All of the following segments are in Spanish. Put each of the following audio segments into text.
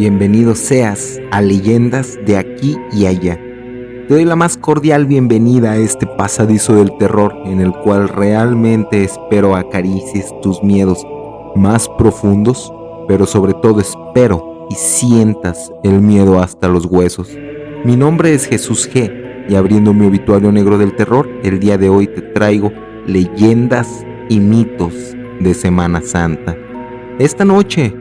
Bienvenido seas a Leyendas de Aquí y Allá. Te doy la más cordial bienvenida a este pasadizo del terror en el cual realmente espero acaricies tus miedos más profundos, pero sobre todo espero y sientas el miedo hasta los huesos. Mi nombre es Jesús G y abriendo mi obituario negro del terror, el día de hoy te traigo leyendas y mitos de Semana Santa. Esta noche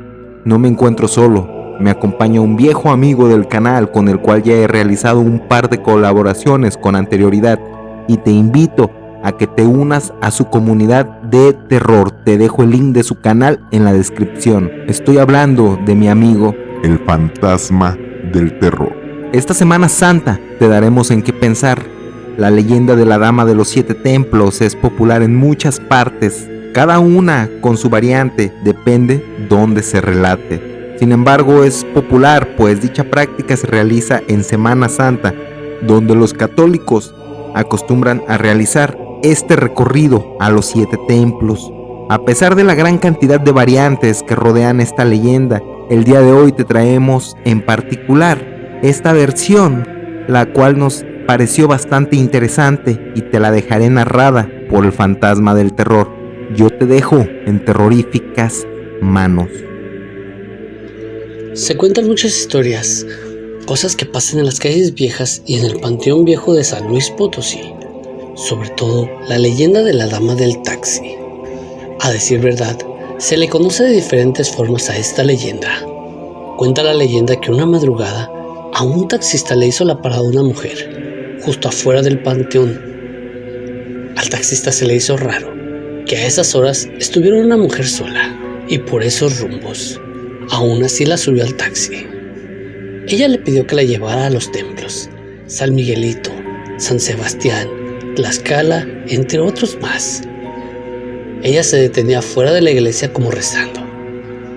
no me encuentro solo, me acompaña un viejo amigo del canal con el cual ya he realizado un par de colaboraciones con anterioridad y te invito a que te unas a su comunidad de terror. Te dejo el link de su canal en la descripción. Estoy hablando de mi amigo el fantasma del terror. Esta Semana Santa te daremos en qué pensar. La leyenda de la Dama de los 7 Templos es popular en muchas partes, cada una con su variante, depende dónde se relate. Sin embargo, es popular pues dicha práctica se realiza en Semana Santa, donde los católicos acostumbran a realizar este recorrido a los 7 templos. A pesar de la gran cantidad de variantes que rodean esta leyenda, el día de hoy te traemos en particular esta versión, la cual nos pareció bastante interesante y te la dejaré narrada por el fantasma del terror. Yo te dejo en terroríficas manos. Se cuentan muchas historias, cosas que pasan en las calles viejas y en el Panteón Viejo de San Luis Potosí, sobre todo la leyenda de la Dama del Taxi. A decir verdad, se le conoce de diferentes formas a esta leyenda. Cuenta la leyenda que una madrugada a un taxista le hizo la parada una mujer, justo afuera del panteón. Al taxista se le hizo raro que a esas horas estuviera una mujer sola y por esos rumbos. Aún así la subió al taxi. Ella le pidió que la llevara a los templos, San Miguelito, San Sebastián, Tlaxcala, entre otros más. Ella se detenía fuera de la iglesia como rezando,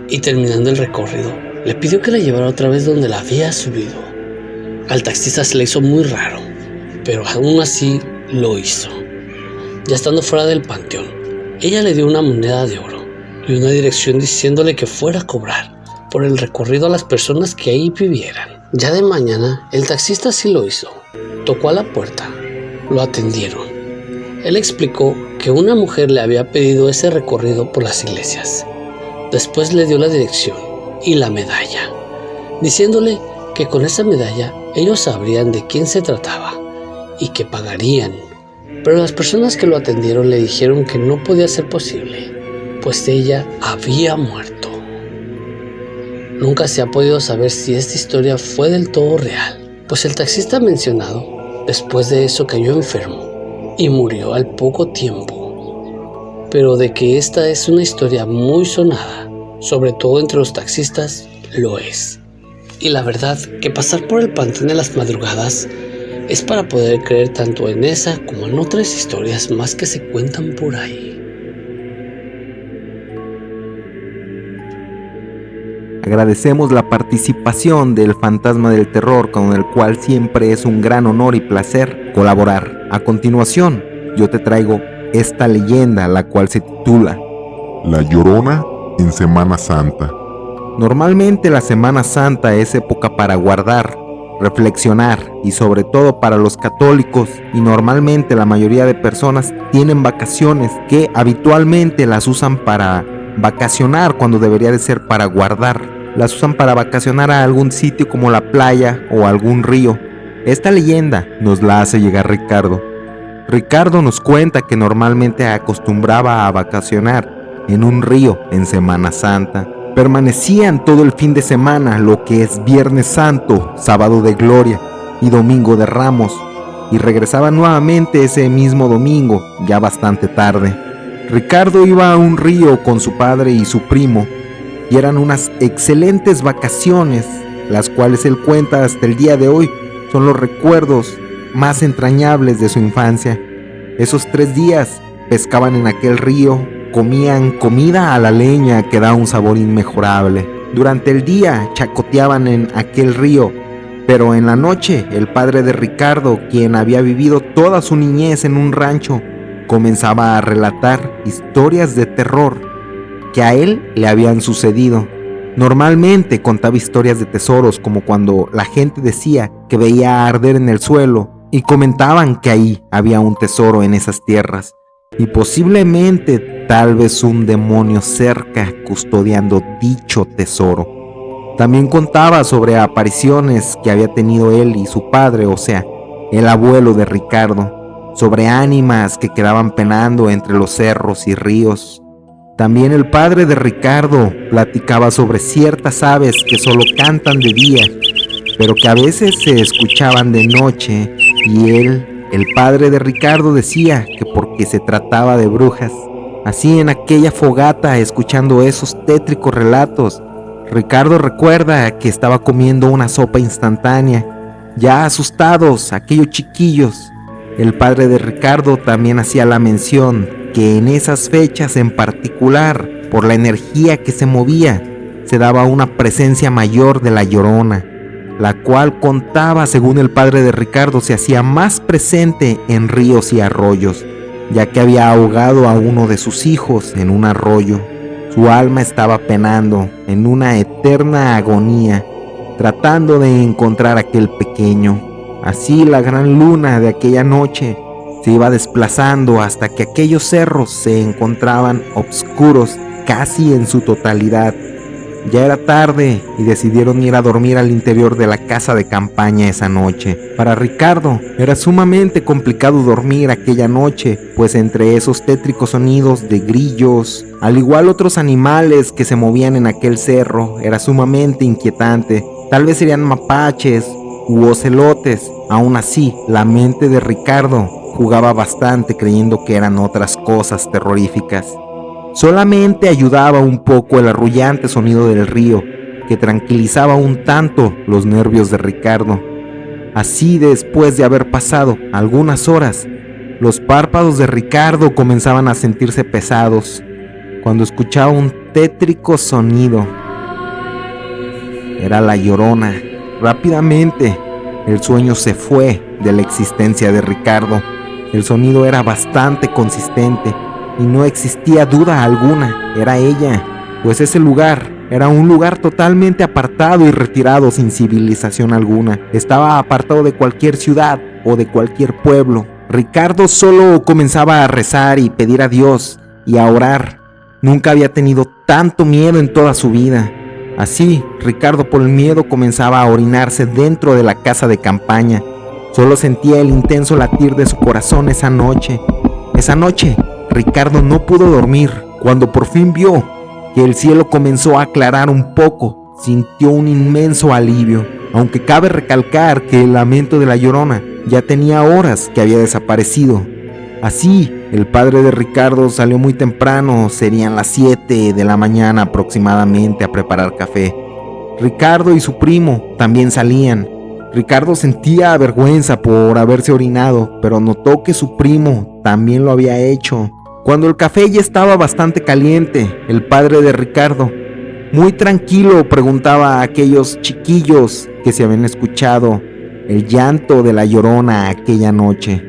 y terminando el recorrido, le pidió que la llevara otra vez donde la había subido. Al taxista se le hizo muy raro, pero aún así lo hizo. Ya estando fuera del panteón, ella le dio una moneda de oro y una dirección diciéndole que fuera a cobrar por el recorrido a las personas que ahí vivieran. Ya de mañana, el taxista sí lo hizo. Tocó a la puerta. Lo atendieron. Él explicó que una mujer le había pedido ese recorrido por las iglesias. Después le dio la dirección y la medalla, diciéndole que con esa medalla ellos sabrían de quién se trataba y que pagarían. Pero las personas que lo atendieron le dijeron que no podía ser posible, pues ella había muerto. Nunca se ha podido saber si esta historia fue del todo real, pues el taxista mencionado después de eso cayó enfermo y murió al poco tiempo. Pero de que esta es una historia muy sonada, sobre todo entre los taxistas, lo es. Y la verdad que pasar por el panteón de las madrugadas es para poder creer tanto en esa como en otras historias más que se cuentan por ahí. Agradecemos la participación del fantasma del terror, con el cual siempre es un gran honor y placer colaborar. A continuación, yo te traigo esta leyenda, la cual se titula La Llorona en Semana Santa. Normalmente la Semana Santa es época para guardar, reflexionar y sobre todo para los católicos, y normalmente la mayoría de personas tienen vacaciones que habitualmente las usan para vacacionar cuando debería de ser para guardar. Las usan para vacacionar a algún sitio como la playa o algún río. Esta leyenda nos la hace llegar Ricardo. Ricardo nos cuenta que normalmente acostumbraba a vacacionar en un río en Semana Santa. Permanecían todo el fin de semana, lo que es Viernes Santo, Sábado de Gloria y Domingo de Ramos, y regresaban nuevamente ese mismo domingo, ya bastante tarde. Ricardo iba a un río con su padre y su primo, y eran unas excelentes vacaciones, las cuales él cuenta hasta el día de hoy son los recuerdos más entrañables de su infancia. Esos 3 días pescaban en aquel río, comían comida a la leña que da un sabor inmejorable. Durante el día chacoteaban en aquel río, pero en la noche el padre de Ricardo, quien había vivido toda su niñez en un rancho, comenzaba a relatar historias de terror que a él le habían sucedido. Normalmente contaba historias de tesoros, como cuando la gente decía que veía arder en el suelo y comentaban que ahí había un tesoro en esas tierras y posiblemente tal vez un demonio cerca custodiando dicho tesoro. También contaba sobre apariciones que había tenido él y su padre, o sea, el abuelo de Ricardo, sobre ánimas que quedaban penando entre los cerros y ríos. También el padre de Ricardo platicaba sobre ciertas aves que solo cantan de día, pero que a veces se escuchaban de noche, y él, el padre de Ricardo, decía que porque se trataba de brujas. Así, en aquella fogata, escuchando esos tétricos relatos, Ricardo recuerda que estaba comiendo una sopa instantánea. Ya asustados aquellos chiquillos, el padre de Ricardo también hacía la mención que en esas fechas en particular, por la energía que se movía, se daba una presencia mayor de la Llorona, la cual contaba, según el padre de Ricardo, se hacía más presente en ríos y arroyos, ya que había ahogado a uno de sus hijos en un arroyo. Su alma estaba penando en una eterna agonía, tratando de encontrar a aquel pequeño. Así la gran luna de aquella noche se iba desplazando hasta que aquellos cerros se encontraban oscuros casi en su totalidad. Ya era tarde y decidieron ir a dormir al interior de la casa de campaña esa noche. Para Ricardo era sumamente complicado dormir aquella noche, pues entre esos tétricos sonidos de grillos, al igual otros animales que se movían en aquel cerro, era sumamente inquietante. Tal vez serían mapaches u ocelotes. Aún así, la mente de Ricardo jugaba bastante creyendo que eran otras cosas terroríficas. Solamente ayudaba un poco el arrullante sonido del río, que tranquilizaba un tanto los nervios de Ricardo. Así, después de haber pasado algunas horas, los párpados de Ricardo comenzaban a sentirse pesados, cuando escuchaba un tétrico sonido. Era la Llorona. Rápidamente, el sueño se fue de la existencia de Ricardo. El sonido era bastante consistente y no existía duda alguna, era ella, pues ese lugar era un lugar totalmente apartado y retirado sin civilización alguna. Estaba apartado de cualquier ciudad o de cualquier pueblo. Ricardo solo comenzaba a rezar y pedir a Dios y a orar. Nunca había tenido tanto miedo en toda su vida. Así, Ricardo por el miedo comenzaba a orinarse dentro de la casa de campaña. Solo sentía el intenso latir de su corazón esa noche. Esa noche, Ricardo no pudo dormir. Cuando por fin vio que el cielo comenzó a aclarar un poco, sintió un inmenso alivio, aunque cabe recalcar que el lamento de la Llorona ya tenía horas que había desaparecido. Así, el padre de Ricardo salió muy temprano, serían las 7 de la mañana aproximadamente, a preparar café. Ricardo y su primo también salían. Ricardo sentía vergüenza por haberse orinado, pero notó que su primo también lo había hecho. Cuando el café ya estaba bastante caliente, el padre de Ricardo, muy tranquilo, preguntaba a aquellos chiquillos que se habían escuchado el llanto de la Llorona aquella noche.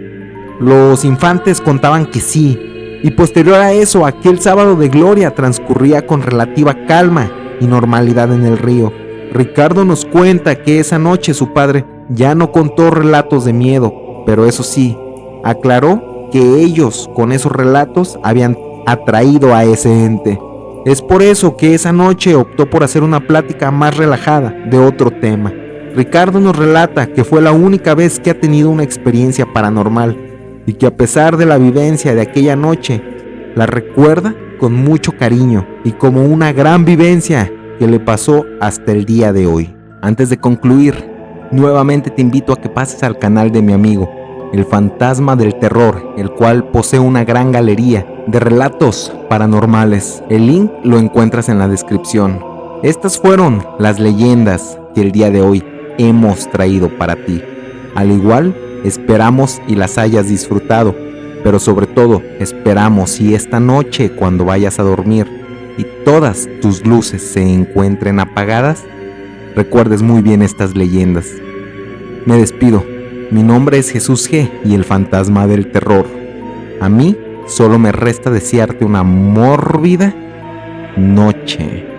Los infantes contaban que sí, y posterior a eso, aquel sábado de gloria transcurría con relativa calma y normalidad en el río. Ricardo nos cuenta que esa noche su padre ya no contó relatos de miedo, pero eso sí, aclaró que ellos con esos relatos habían atraído a ese ente. Es por eso que esa noche optó por hacer una plática más relajada de otro tema. Ricardo nos relata que fue la única vez que ha tenido una experiencia paranormal y que a pesar de la vivencia de aquella noche, la recuerda con mucho cariño y como una gran vivencia que le pasó hasta el día de hoy. Antes de concluir, nuevamente te invito a que pases al canal de mi amigo, El Fantasma del Terror, el cual posee una gran galería de relatos paranormales. El link lo encuentras en la descripción. Estas fueron las leyendas que el día de hoy hemos traído para ti. Al igual, esperamos y las hayas disfrutado, pero sobre todo esperamos y esta noche cuando vayas a dormir y todas tus luces se encuentren apagadas, recuerdes muy bien estas leyendas. Me despido. Mi nombre es Jesús G y el Fantasma del Terror. A mí solo me resta desearte una mórbida noche.